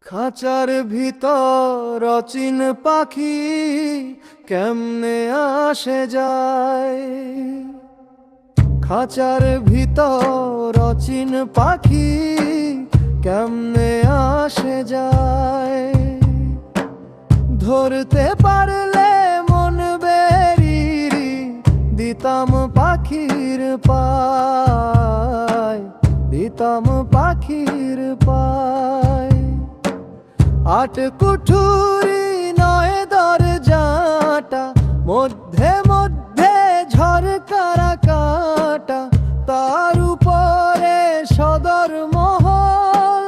খাঁচার ভিতর অচিন পাখি কেমনে আসে যায়। খাঁচার ভিতর অচিন পাখি কেমনে আসে যায়। ধরতে পারলে মন বেরিয়ে দিতাম পাখির পায়, দিতাম পাখির পায়। আট কুঠুরি নয় দরজাটা, মধ্যে মধ্যে ঝরকারা কাটা, তার উপরে সদর মহল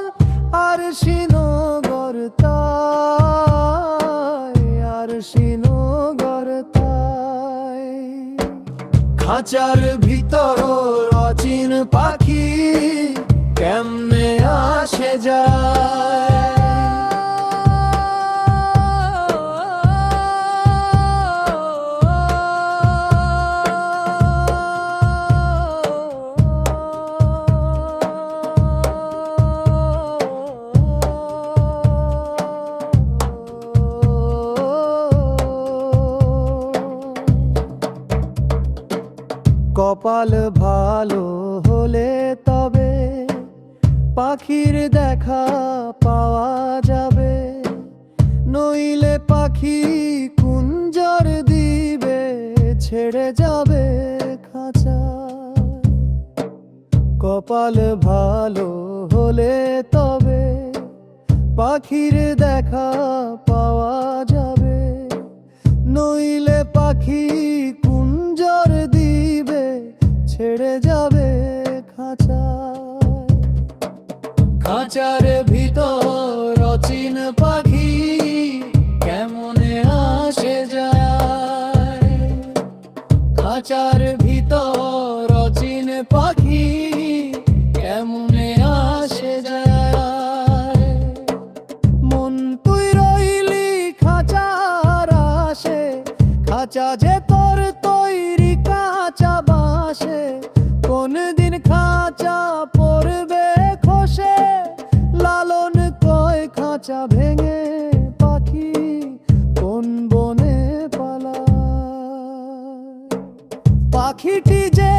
আর শ্রীনগর তাই, আর শ্রীনগর তাই। খাঁচার ভিতর অচিন পাখি কেমনে আসে যায়। কপাল ভালো হলে তবে পাখির দেখা পাওয়া যাবে, নইলে পাখি কুঞ্জর দিবে ছেড়ে যাবে খাঁচা। কপাল ভালো হলে তবে পাখির দেখা পাওয়া যাবে, নইলে পাখি কুঞ্জর দিবে ছেড়ে যাবে খাঁচা। খাঁচার ভিতর অচিন পাখি কেমনে আসে যায়। খাঁচার ভিতর অচিন পাখি কেমনে আসে যায়। মন তুই রইলি খাঁচার আসে, খাঁচা যে তোর তৈরি কাঁচা বাসে, কোন দিন খাঁচা পড়বে খসে, লালন কয় খাঁচা ভেঙে পাখি কোন বনে পালায়। পাখিটি যে